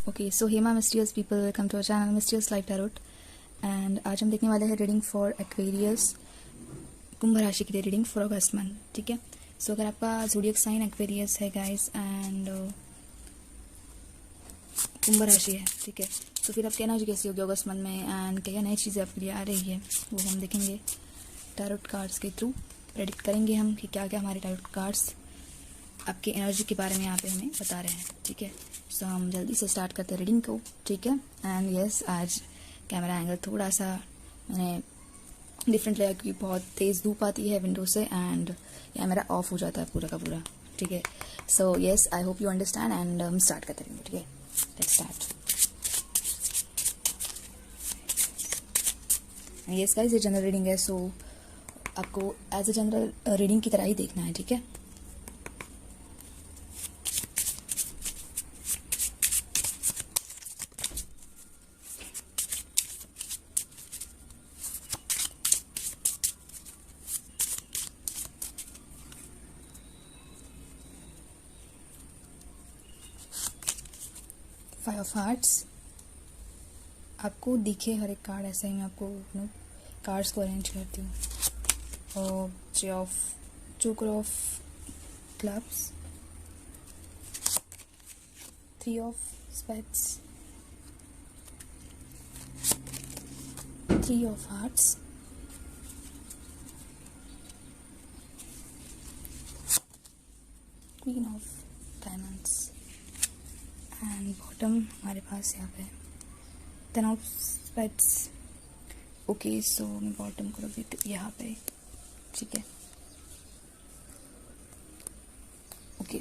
Okay so hey my mysterious people, welcome to our channel mysterious life tarot. And आज हम देखने वाले हैं रीडिंग फॉर एक्वेरियस, कुंभ राशि के लिए रीडिंग फॉर अगस्त मंथ। ठीक है, सो अगर आपका ज़ोडिएक साइन एक्वेरियस है गाइस एंड कुंभ राशि है, ठीक है, तो फिर आपकी एनर्जी कैसी होगी अगस्त मंथ में एंड क्या क्या नई चीज़ें आपके लिए आ रही है वो हम देखेंगे टैरोट कार्ड्स के थ्रू। प्रेडिक्ट करेंगे हम कि क्या क्या हमारे टैरोट कार्ड्स आपकी एनर्जी के बारे में यहाँ पे हमें बता रहे हैं। ठीक है, सो हम जल्दी से स्टार्ट करते हैं रीडिंग को। ठीक है, एंड यस आज कैमरा एंगल थोड़ा सा मैंने डिफरेंट लगा क्योंकि बहुत तेज़ धूप आती है विंडो से एंड कैमरा ऑफ हो जाता है पूरा का पूरा। ठीक है, so yes I hope you understand and हम स्टार्ट करते हैं। ठीक है, लेट्स स्टार्ट। यस गाइस, ये जनरल रीडिंग है, सो आपको एज ए जनरल रीडिंग की तरह ही देखना है। ठीक है, फाइव ऑफ हार्ट्स आपको दिखे हर एक कार्ड ऐसा ही मैं आपको कार्ड्स को अरेंज करती हूँ। और joker of clubs, three of spades, three of hearts, queen of diamonds and bottom हमारे पास यहाँ पे टेन ऑफ स्पेड्स। ओके, सो मैं बॉटम को रख देती हूँ यहाँ पे। ठीक है, ओके,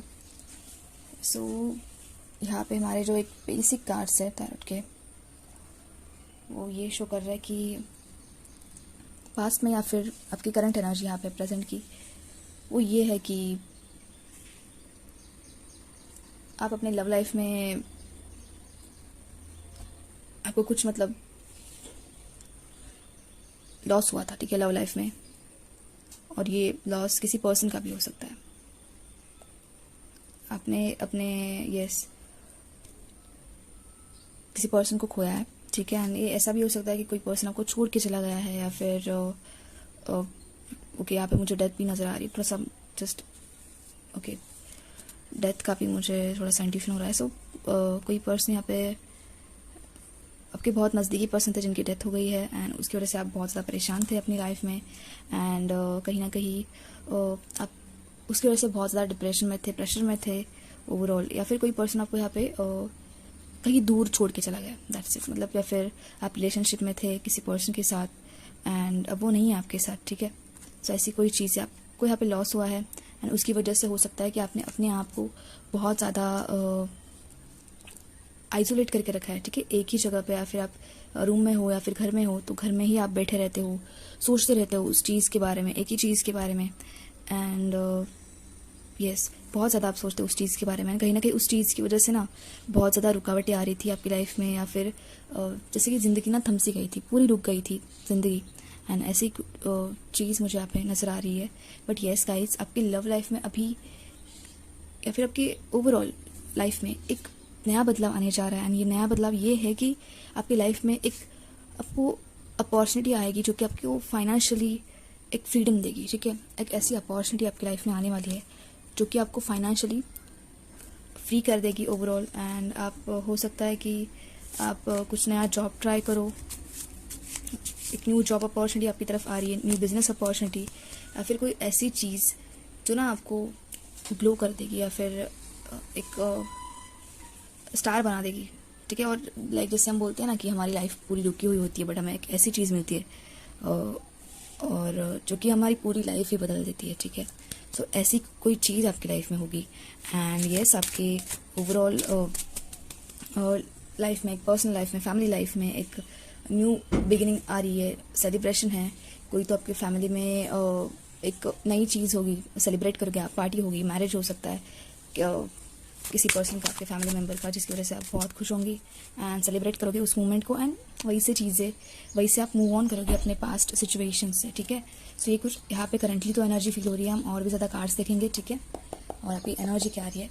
सो यहाँ पे हमारे जो एक बेसिक कार्ड्स है टैरोट के वो ये शो कर रहा है कि पास्ट में या फिर आपकी करंट एनर्जी यहाँ पे प्रेजेंट की वो ये है कि आप अपने लव लाइफ में आपको कुछ मतलब लॉस हुआ था। ठीक है, लव लाइफ में, और ये लॉस किसी पर्सन का भी हो सकता है। आपने अपने किसी पर्सन को खोया है। ठीक है, एंड ये ऐसा भी हो सकता है कि कोई पर्सन आपको छोड़ के चला गया है या फिर ओके यहाँ पे मुझे डेथ भी नज़र आ रही है थोड़ा सा, जस्ट ओके डेथ का भी मुझे थोड़ा सा इंट्यूशन हो रहा है। सो कोई पर्सन यहाँ पे आपके बहुत नज़दीकी पर्सन थे जिनकी डेथ हो गई है एंड उसकी वजह से आप बहुत ज़्यादा परेशान थे अपनी लाइफ में एंड कहीं ना कहीं आप उसकी वजह से बहुत ज़्यादा डिप्रेशन में थे, प्रेशर में थे ओवरऑल, या फिर कोई पर्सन आपको यहाँ पे कहीं दूर छोड़ के चला गया, दैट्स इट। मतलब या फिर आप रिलेशनशिप में थे किसी पर्सन के साथ एंड अब वो नहीं है आपके साथ। ठीक है, सो ऐसी कोई चीज़ आपको यहाँ पे लॉस हुआ है एंड उसकी वजह से हो सकता है कि आपने अपने आप को बहुत ज़्यादा आइसोलेट करके रखा है। ठीक है, एक ही जगह पे, या फिर आप रूम में हो या फिर घर में हो तो घर में ही आप बैठे रहते हो, सोचते रहते हो उस चीज़ के बारे में, एक ही चीज़ के बारे में एंड यस बहुत ज़्यादा आप सोचते हो उस चीज़ के बारे में। कहीं ना कहीं उस चीज़ की वजह से ना बहुत ज़्यादा रुकावटें आ रही थी आपकी लाइफ में, या फिर जैसे कि ज़िंदगी ना थम सी गई थी, पूरी रुक गई थी ज़िंदगी एंड ऐसी चीज़ मुझे यहाँ पे नज़र आ रही है। बट येस गाइज, आपकी लव लाइफ में अभी या फिर आपकी ओवरऑल लाइफ में एक नया बदलाव आने जा रहा है एंड ये नया बदलाव ये है कि आपकी लाइफ में एक आपको अपॉर्चुनिटी आएगी जो कि आपको फाइनेंशियली एक फ्रीडम देगी। ठीक है, एक ऐसी अपॉर्चुनिटी आपकी लाइफ में आने वाली है जो कि आपको फाइनेंशियली फ्री कर देगी ओवरऑल एंड आप हो सकता है कि आप कुछ नया जॉब ट्राई करो, एक न्यू जॉब अपॉर्चुनिटी आपकी तरफ आ रही है, न्यू बिजनेस अपॉर्चुनिटी, या फिर कोई ऐसी चीज़ जो ना आपको ग्लो कर देगी या फिर एक स्टार बना देगी। ठीक है, और लाइक जैसे हम बोलते हैं ना कि हमारी लाइफ पूरी रुकी हुई होती है बट हमें एक ऐसी चीज़ मिलती है और जो कि हमारी पूरी लाइफ ही बदल देती है। ठीक है, सो ऐसी कोई चीज़ आपकी लाइफ में होगी एंड यस आपके ओवरऑल लाइफ में, एक पर्सनल लाइफ में, फैमिली लाइफ में एक न्यू बिगिनिंग आ रही है, सेलिब्रेशन है। कोई तो आपकी फैमिली में एक नई चीज़ होगी, सेलिब्रेट करोगे आप, पार्टी होगी, मैरिज हो सकता है किसी पर्सन का, आपके फैमिली मेम्बर का, जिसकी वजह से आप बहुत खुश होंगी एंड सेलिब्रेट करोगे उस मोमेंट को एंड वही से आप मूव ऑन करोगे अपने पास्ट सिचुएशन से। ठीक है, सो ये कुछ यहाँ पे करंटली तो एनर्जी फील हो रही है। हम और भी ज़्यादा कार्ड्स देखेंगे। ठीक है, और आपकी एनर्जी क्या आ रही है।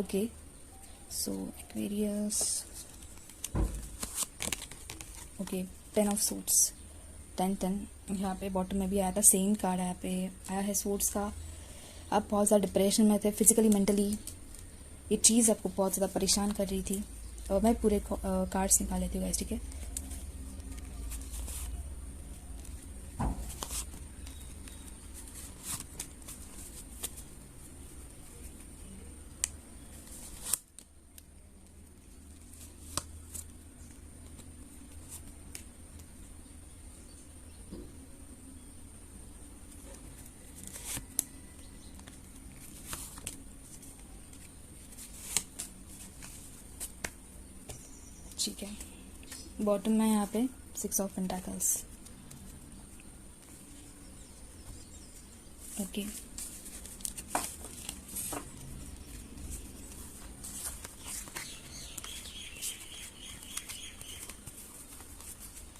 Okay, so Aquarius, okay, 10 of suits, 10 10। यहाँ पे बॉटम में भी आया था, सेम कार्ड यहाँ पे आया है सूट्स का। आप बहुत ज़्यादा डिप्रेशन में थे, फिजिकली मेंटली ये चीज़ आपको बहुत ज़्यादा परेशान कर रही थी। और मैं पूरे कार्ड्स निकाल लेती हूँ गाइस, ठीक है। ठीक है, बॉटम में यहाँ पे 6 ऑफ पेंटाकल्स, ओके।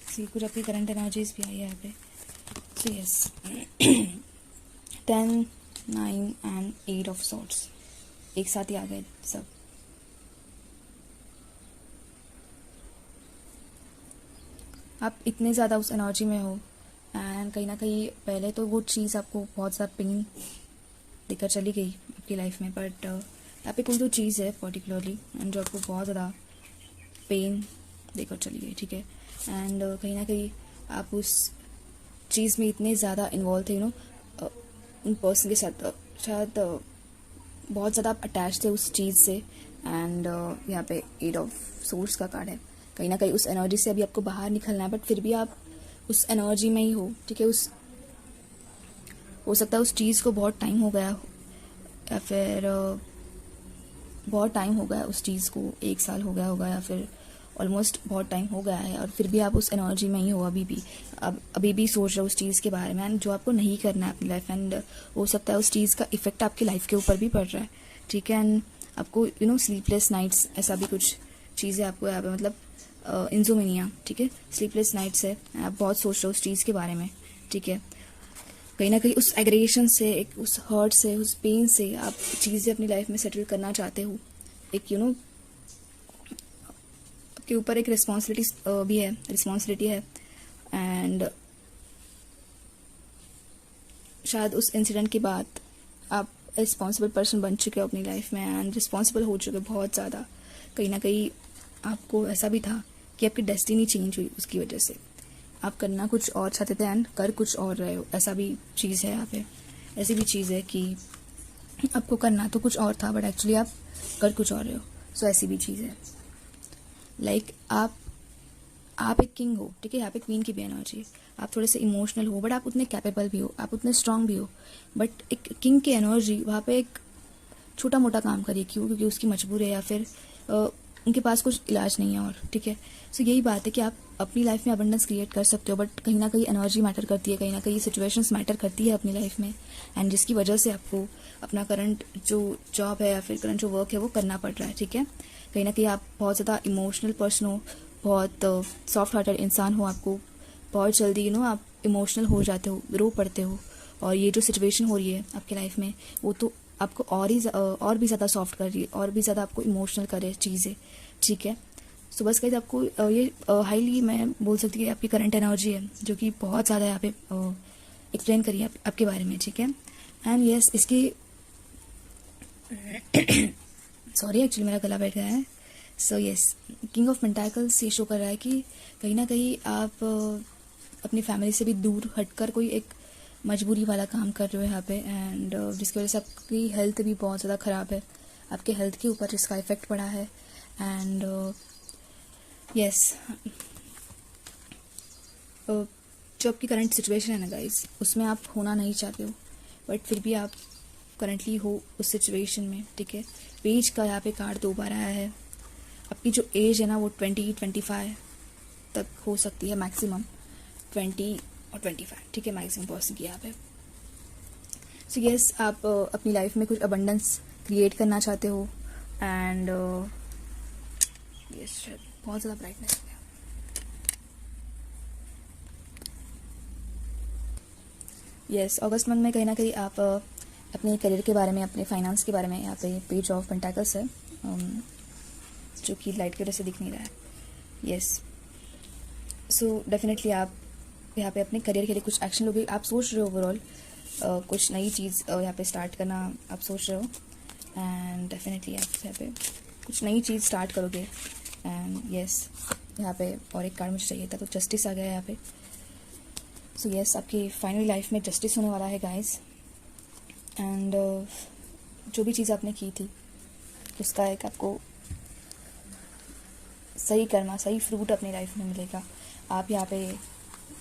सी कुछ आपकी करंट एनर्जीज भी आई है यहाँ पे। So yes, 10 9 and 8 of swords एक साथ ही आ गए सब। आप इतने ज़्यादा उस एनर्जी में हो एंड कहीं ना कहीं पहले तो वो चीज़ आपको बहुत ज़्यादा पेन देकर चली गई आपकी लाइफ में, बट यहाँ पे कोई तो चीज़ है पर्टिकुलरली एंड जो आपको बहुत ज़्यादा पेन देकर चली गई, ठीक है। एंड कहीं ना कहीं आप उस चीज़ में इतने ज़्यादा इन्वॉल्व थे, उन पर्सन के साथ शायद बहुत ज़्यादा आप अटैच थे उस चीज़ से। एंड यहाँ पे 8 ऑफ सोर्स का कार्ड है। कहीं ना कहीं उस एनर्जी से अभी आपको बाहर निकलना है, बट फिर भी आप उस एनर्जी में ही हो, ठीक है। उस हो सकता है उस चीज़ को बहुत टाइम हो गया या फिर बहुत टाइम हो गया उस चीज़ को, 1 साल हो गया होगा या फिर ऑलमोस्ट बहुत टाइम हो गया है, और फिर भी आप उस एनर्जी में ही हो अभी भी। अब अभी भी सोच रहे हो उस चीज़ के बारे में एंड जो आपको नहीं करना है अपनी लाइफ। एंड हो सकता है उस चीज़ का इफेक्ट आपकी लाइफ के ऊपर भी पड़ रहा है, ठीक है। एंड आपको स्लीपलेस नाइट्स, ऐसा भी कुछ चीज़ें आपको यहाँ पे मतलब इंसोमेनिया, ठीक है, स्लीपलेस नाइट्स है। आप बहुत सोच रहे हो उस चीज़ के बारे में, ठीक है। कहीं ना कहीं उस एग्रेशन से, एक उस हर्ट से, उस पेन से आप चीज़ें अपनी लाइफ में सेटल करना चाहते हो। एक आपके ऊपर एक रिस्पॉन्सिबिलिटी है एंड शायद उस इंसिडेंट के बाद आप रिस्पॉन्सिबल पर्सन बन चुके हो अपनी लाइफ में एंड रिस्पॉन्सिबल हो चुके हो बहुत ज़्यादा। कहीं ना कहीं आपको ऐसा भी था कि आपकी डेस्टिनी चेंज हुई उसकी वजह से। आप करना कुछ और चाहते थे एंड कर कुछ और रहे हो, ऐसा भी चीज़ है यहाँ पे। ऐसी भी चीज़ है कि आपको करना तो कुछ और था बट एक्चुअली आप कर कुछ और रहे हो। सो ऐसी भी चीज़ है। लाइक आप एक किंग हो, ठीक है। यहाँ पे क्वीन की भी एनर्जी है। आप थोड़े से इमोशनल हो बट आप उतने कैपेबल भी हो, आप उतने स्ट्रांग भी हो। बट एक किंग की एनर्जी वहाँ पे एक छोटा मोटा काम करिए, क्यों? क्योंकि उसकी मजबूरी है या फिर उनके पास कुछ इलाज नहीं है और, ठीक है। सो यही बात है कि आप अपनी लाइफ में अबंडेंस क्रिएट कर सकते हो, बट कहीं ना कहीं एनर्जी मैटर करती है, कहीं ना कहीं सिचुएशंस मैटर करती है अपनी लाइफ में एंड जिसकी वजह से आपको अपना करंट जो जॉब है या फिर करंट जो वर्क है वो करना पड़ रहा है, ठीक है। कहीं ना कहीं आप बहुत ज़्यादा इमोशनल पर्सन हो, बहुत सॉफ्ट हार्टेड इंसान हो, आपको बहुत जल्दी आप इमोशनल हो जाते हो, रो पड़ते हो। और ये जो सिचुएशन हो रही है आपकी लाइफ में वो तो आपको और भी ज़्यादा सॉफ्ट कर रही है, और भी ज़्यादा आपको इमोशनल कर रही है चीज़ें, ठीक है। सो बस गाइस आपको ये हाईली मैं बोल सकती हूँ कि आपकी करंट एनर्जी है जो कि बहुत ज़्यादा यहाँ पे एक्सप्लेन करी है आपके बारे में, ठीक है। एंड यस इसकी सॉरी एक्चुअली मेरा गला बैठ गया है। So yes king of pentacles ये शो कर रहा है कि कहीं ना कहीं आप अपनी फैमिली से भी दूर हटकर कोई एक मजबूरी वाला काम कर रहे हो यहाँ पे एंड जिसकी वजह से आपकी हेल्थ भी बहुत ज़्यादा ख़राब है, आपके हेल्थ के ऊपर इसका इफेक्ट पड़ा है। एंड यस जो आपकी करंट सिचुएशन है ना गाइस, उसमें आप होना नहीं चाहते हो बट फिर भी आप करंटली हो उस सिचुएशन में, ठीक है। पेज का यहाँ पे कार्ड 2 बार आया है। आपकी जो एज है ना वो 20-25 तक हो सकती है, मैक्सिमम 20 और 25, ठीक है, मैक्सिमम पर्सन की यहाँ पे। सो यस आप अपनी लाइफ में कुछ अबंडेंस क्रिएट करना चाहते हो एंड यस बहुत ज़्यादा ब्राइटनेस हो गया। यस अगस्त मंथ में कहीं ना कहीं आप अपने करियर के बारे में, अपने फाइनेंस के बारे में। यहाँ पे पेज ऑफ पेंटाकल्स है, जो कि लाइट की वजह से दिख नहीं रहा है। यस, सो डेफिनेटली आप यहाँ पे अपने करियर के लिए कुछ एक्शन लोगे। आप सोच रहे हो ओवरऑल कुछ नई चीज़ यहाँ पे स्टार्ट करना आप सोच रहे हो, एंड डेफिनेटली आप यहाँ पे कुछ नई चीज़ स्टार्ट करोगे। एंड यस, यहाँ पे और एक कार्ड मुझे चाहिए था, तो जस्टिस आ गया यहाँ पे। सो यस, आपकी फाइनल लाइफ में जस्टिस होने वाला है गाइस। एंड जो भी चीज़ आपने की थी उसका एक आपको सही कर्मा, सही फ्रूट अपनी लाइफ में मिलेगा। आप यहाँ पे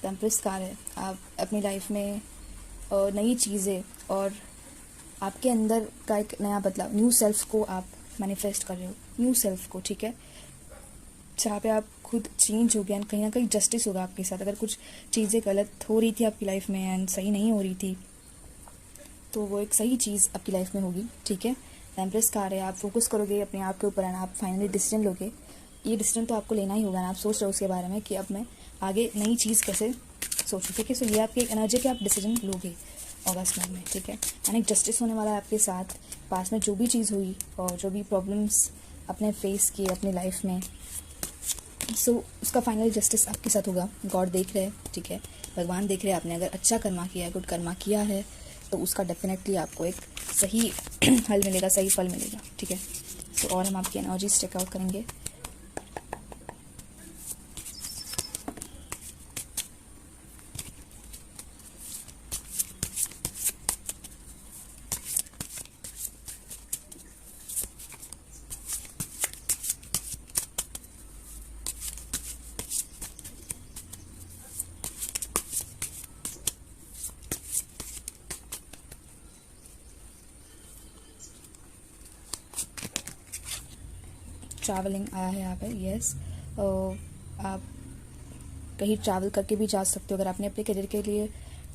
टेम्परेस कार है, आप अपनी लाइफ में नई चीज़ें और आपके अंदर का एक नया बदलाव, न्यू सेल्फ को आप मैनिफेस्ट कर रहे हो, न्यू सेल्फ को, ठीक है, जहाँ पे आप खुद चेंज हो गए एंड कहीं ना कहीं जस्टिस होगा आपके साथ। अगर कुछ चीज़ें गलत हो रही थी आपकी लाइफ में एंड सही नहीं हो रही थी, तो वो एक सही चीज़ आपकी लाइफ में होगी, ठीक है। टेम्परेस कार है, आप फोकस करोगे अपने आप के ऊपर एंड आप फाइनली डिसीजन लोगे। ये डिसीजन तो आपको लेना ही होगा ना, आप सोच रहे हो उसके बारे में कि अब मैं आगे नई चीज़ कैसे सोचूं, ठीक है। सो ये आपकी एक एनर्जी कि आप डिसीजन लोगे अगस्त मंथ में, ठीक है। यानी एक जस्टिस होने वाला है आपके साथ। पास में जो भी चीज़ हुई और जो भी प्रॉब्लम्स आपने फेस किए अपनी लाइफ में, सो उसका फाइनल जस्टिस आपके साथ होगा। गॉड देख रहे हैं, ठीक है, भगवान देख रहे हैं। आपने अगर अच्छा कर्मा किया है, गुड कर्मा किया है, तो उसका डेफिनेटली आपको एक सही हल मिलेगा, सही फल मिलेगा, ठीक है। सो और हम आपकी एनर्जीज चेकआउट करेंगे। ट्रैवलिंग आया है यहाँ पे, यस। आप कहीं ट्रैवल करके भी जा सकते हो अगर आपने अपने करियर के लिए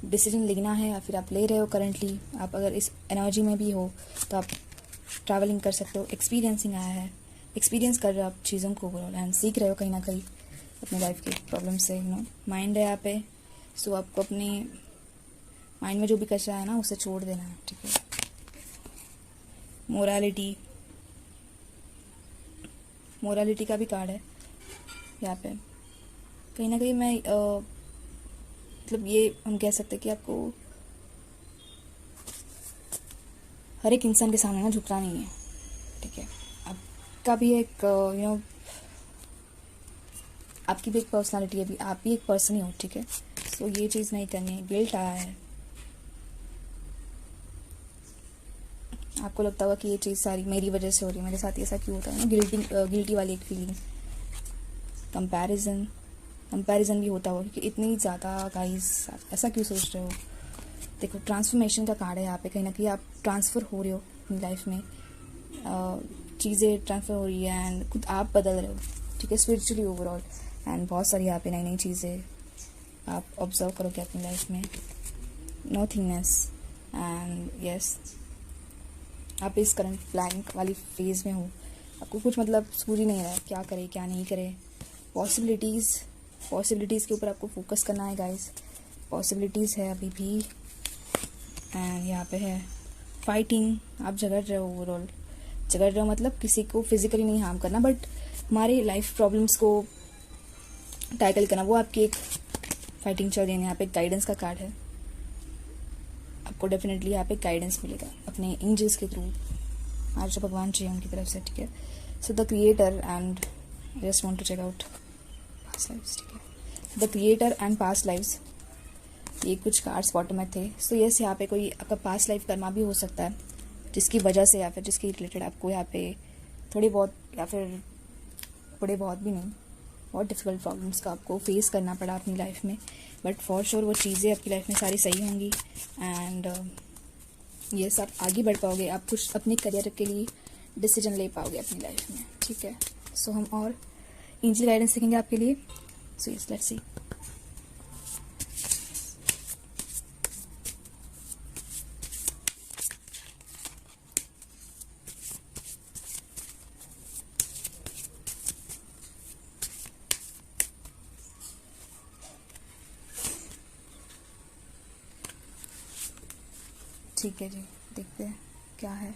डिसीजन लेना है, या फिर आप ले रहे हो करंटली। आप अगर इस एनर्जी में भी हो तो आप ट्रैवलिंग कर सकते हो। एक्सपीरियंसिंग आया है, एक्सपीरियंस कर रहे हो आप चीज़ों को ओवरऑल एंड सीख रहे हो कहीं ना कहीं अपने लाइफ के प्रॉब्लम से, माइंड है यहाँ पे। सो आपको अपने माइंड में जो भी कचरा है ना, उसे छोड़ देना है, ठीक है। मोरालिटी का भी कार्ड है यहाँ पे। कहीं ना कहीं मैं मतलब ये हम कह सकते हैं कि आपको हर एक इंसान के सामने ना झुकना नहीं है, ठीक है। आपका भी एक आपकी भी एक पर्सनालिटी है, भी आप भी एक पर्सन ही हो, ठीक है। सो ये चीज़ नहीं करनी है। गिल्ट आया है, आपको लगता होगा कि ये चीज़ सारी मेरी वजह से हो रही है, मेरे साथ ऐसा क्यों होता है ना, गिल्टी वाली एक फीलिंग। कंपैरिजन भी होता होगा क्योंकि इतनी ज़्यादा गाइस ऐसा क्यों सोच रहे हो। देखो, ट्रांसफॉर्मेशन का कार्ड है यहाँ पे। कहीं ना कहीं आप ट्रांसफ़र हो रहे हो अपनी लाइफ में, चीज़ें ट्रांसफ़र हो रही है एंड खुद आप बदल रहे हो, ठीक है, स्पिरिचुअली ओवरऑल। एंड बहुत सारी यहाँ पे नई नई चीज़ें आप ऑब्जर्व करोगे अपनी लाइफ में। नॉथिंगनेस एंड यस, आप इस करंट ब्लैंक वाली फेज में हो, आपको कुछ मतलब सूझ ही नहीं रहा है क्या करे क्या नहीं करे। पॉसिबिलिटीज़ के ऊपर आपको फोकस करना है गाइस। पॉसिबिलिटीज़ है अभी भी। एंड यहाँ पे है फाइटिंग, आप झगड़ रहे हो ओवरऑल। झगड़ रहे हो मतलब किसी को फिजिकली नहीं हार्म करना, बट हमारी लाइफ प्रॉब्लम्स को टैकल करना, वो आपकी एक फाइटिंग चल रही है। यहाँ पे गाइडेंस का कार्ड है, आपको डेफिनेटली यहाँ पे गाइडेंस मिलेगा अपने एंजल्स के थ्रू, आज जो भगवान चाहिए उनकी तरफ से, ठीक है। So the creator and just want to check out past lives, ठीक है। The creator and past lives, ये कुछ कार्ड्स बॉटम में थे। सो यस, यहाँ पे कोई आपका पास्ट लाइफ कर्मा भी हो सकता है, जिसकी वजह से या फिर जिसकी रिलेटेड आपको यहाँ पे थोड़ी बहुत या फिर थोड़े बहुत भी नहीं, बहुत डिफिकल्ट प्रॉब्लम्स का आपको फेस करना पड़ा अपनी लाइफ में। बट फॉर श्योर वो चीज़ें आपकी लाइफ में सारी सही होंगी एंड ये सब आगे बढ़ पाओगे। आप कुछ अपने करियर के लिए डिसीजन ले पाओगे अपनी लाइफ में, ठीक है। सो हम और एंजल गाइडेंस सीखेंगे आपके लिए। So yes, let's see. ठीक है जी, देखते हैं क्या है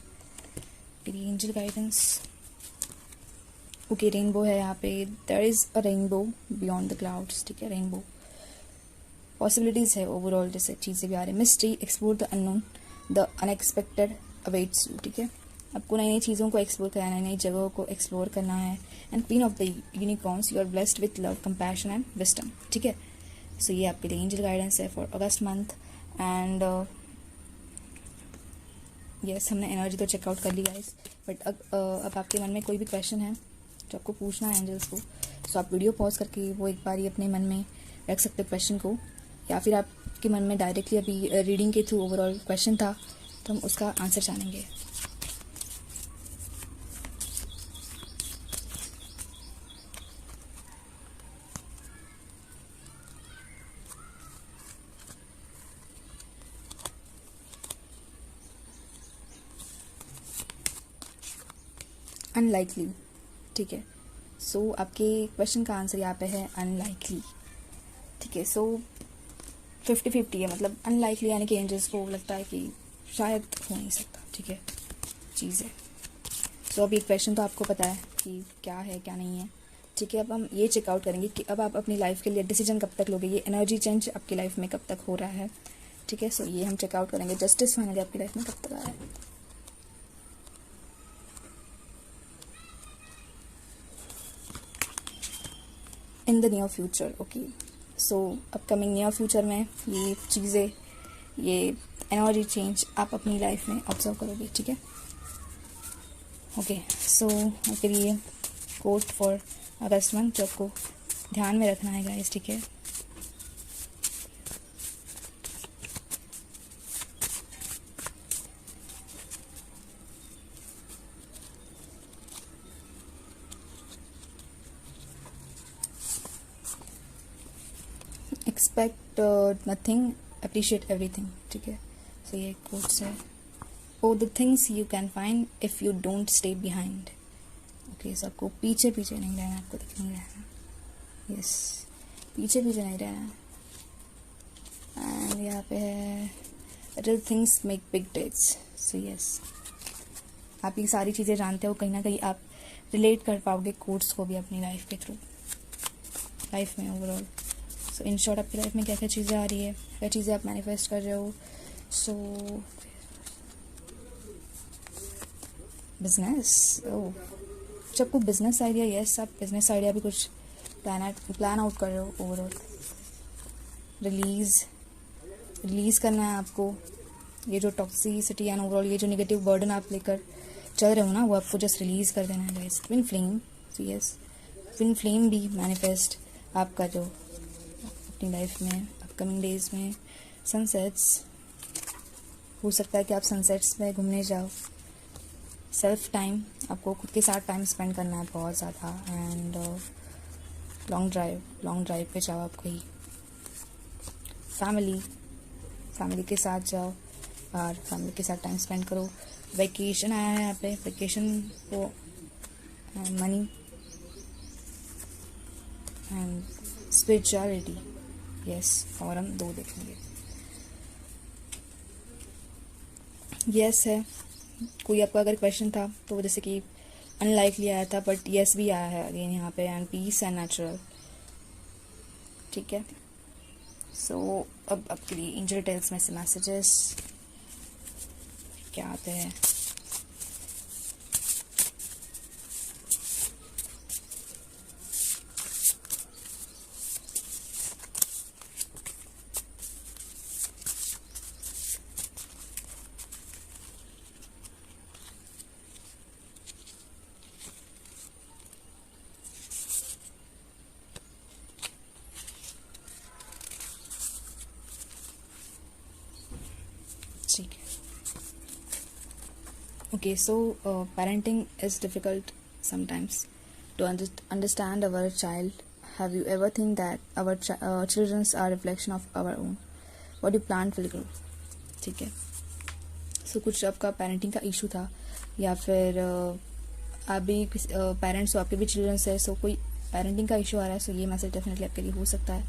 एंजल गाइडेंस। ओके, रेनबो है यहाँ पे, there is a rainbow beyond the clouds, ठीक है, रेनबो पॉसिबिलिटीज है ओवरऑल, जैसे चीज़ें भी आ रही है, mystery, explore the unknown, the unexpected awaits you, ठीक है, आपको नई नई चीज़ों को एक्सप्लोर करना है, नई नई जगहों को एक्सप्लोर करना है। And queen of the unicorns, you are blessed with love, compassion and wisdom, ठीक है। सो ये आपके लिए एंजल गाइडेंस है for August month. And yes, हमने एनर्जी तो चेकआउट कर ली गाइस, बट अब आपके मन में कोई भी क्वेश्चन है जो आपको पूछना है एंजल्स को, सो आप वीडियो पॉज करके वो एक बार ही अपने मन में रख सकते क्वेश्चन को, या फिर आपके मन में डायरेक्टली अभी रीडिंग के थ्रू ओवरऑल क्वेश्चन था तो हम उसका आंसर जानेंगे। अनलाइकली, ठीक है, सो आपके क्वेश्चन का आंसर यहाँ पे है अनलाइकली, ठीक है। सो 50-50 है, मतलब अनलाइकली यानी कि एंजल्स को लगता है कि शायद हो नहीं सकता, ठीक है, चीज़ है। सो अब ये क्वेश्चन तो आपको पता है कि क्या है क्या नहीं है, ठीक है। अब हम ये चेकआउट करेंगे कि अब आप अपनी लाइफ के लिए डिसीजन कब तक लोगे, ये एनर्जी चेंज आपकी लाइफ में कब तक हो रहा है, ठीक है। सो ये हम चेकआउट करेंगे, जस्टिस फाइनली आपकी लाइफ में कब तक आ रहा है। In the near future, okay, so upcoming near future में ये चीज़ें, ये एनर्जी चेंज आप अपनी लाइफ में ऑब्जर्व करोगे, ठीक है। ओके, सो आपके लिए कोट फॉर अगस्त मंथ जो आपको ध्यान में रखना है गाइस, ठीक है। एक्सपेक्ट नथिंग, अप्रिशिएट एवरीथिंग, ठीक है। सो ये कोट्स है, oh the things you can find if you don't stay behind, okay. So आपको पीछे पीछे नहीं रहना, आपको दिख नहीं रहना, यस, पीछे पीछे नहीं रहना। एंड यहाँ पे है little things make big dates, so yes, आप ये सारी चीज़ें जानते हो, कहीं ना कहीं आप रिलेट कर पाओगे कोट्स को भी अपनी लाइफ के थ्रू, लाइफ में ओवरऑल। सो इन शॉर्ट आपकी लाइफ में क्या क्या चीज़ें आ रही है, क्या चीज़ें आप मैनिफेस्ट कर रहे हो। सो बिजनेस, ओह, जब आपको बिजनेस आइडिया, यस, आप बिजनेस आइडिया भी कुछ प्लान आउट कर रहे हो ओवरऑल। रिलीज करना है आपको ये जो टॉक्सिसिटी एंड ओवरऑल ये जो नेगेटिव बर्डन आप लेकर चल रहे हो ना, वो आपको जस्ट रिलीज कर देना है guys. Twin flame, yes, twin flame भी मैनिफेस्ट आप कर रहे हो अपनी लाइफ में अपकमिंग डेज में। सनसेट्स, हो सकता है कि आप सनसेट्स में घूमने जाओ। सेल्फ टाइम, आपको खुद के साथ टाइम स्पेंड करना है बहुत ज़्यादा। एंड लॉन्ग ड्राइव पे जाओ आप कहीं, फैमिली के साथ जाओ और फैमिली के साथ टाइम स्पेंड करो। वेकेशन आया है यहाँ पे, वेकेशन को मनी एंड स्पिरिचुअलिटी, यस, और हम 2 देखेंगे। यस है, कोई आपका अगर क्वेश्चन था तो जैसे कि अनलाइकली आया था, बट यस भी आया है अगेन यहाँ पे, एंड पीस एंड नेचुरल, ठीक है। सो अब आपके लिए एंजल टेल्स में से मैसेजेस क्या आते हैं। ठीक है, okay, so parenting is difficult sometimes to understand our child. Have you ever think that our children are a reflection of our own? What you plant will grow, ठीक है। सो कुछ आपका पेरेंटिंग का इशू था, या फिर आप भी पेरेंट्स हो, आपके भी चिल्ड्रंस है, सो कोई पेरेंटिंग का इशू आ रहा है, सो ये मैसेज डेफिनेटली आपके लिए हो सकता है।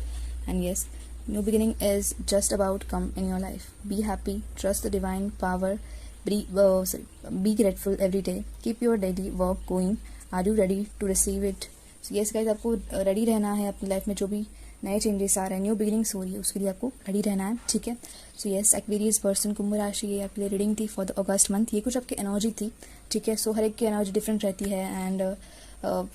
And yes, new beginning is just about come in your life. Be happy, trust the divine power be grateful every day, keep your daily work going, are you ready to receive it. Yes guys, आपको ready रहना है अपनी life में, जो भी नए changes आ रहे हैं, न्यू बिगिनिंग्स हो रही है, उसके लिए आपको रेडी रहना है, ठीक है। सो यस, एक्वेरियस पर्सन, कुंभ राशि, ये आपके लिए रीडिंग थी फॉर द अगस्त मंथ। ये कुछ आपकी एनर्जी थी, ठीक है। सो हर एक की एनर्जी डिफरेंट रहती है एंड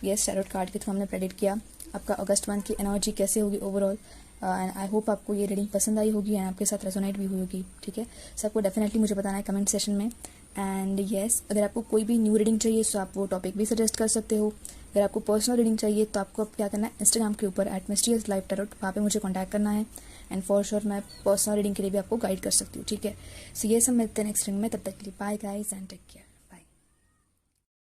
यस, टैरोट कार्ड के थ्रू हमने प्रेडिक्ट किया आपका अगस्त मंथ की एनर्जी कैसे होगी ओवरऑल। एंड आई होप आपको ये रीडिंग पसंद आई होगी एंड आपके साथ रेजोनेट भी हुई होगी, ठीक है। सो आपको डेफिनेटली मुझे बताना है कमेंट सेशन में। एंड यस, अगर आपको कोई भी न्यू रीडिंग चाहिए तो आप वो टॉपिक भी सजेस्ट कर सकते हो। अगर आपको पर्सनल रीडिंग चाहिए तो आपको अब क्या करना है, इंस्टाग्राम के ऊपर @mysteriouslifetarot, वहाँ पे मुझे कॉन्टैक्ट करना है एंड फॉर श्योर मैं पर्सनल रीडिंग के लिए भी आपको गाइड कर सकती हूँ, ठीक है। सो ये सब मिलते हैं नेक्स्ट रीडिंग में, तब तक के लिए bye guys and take care.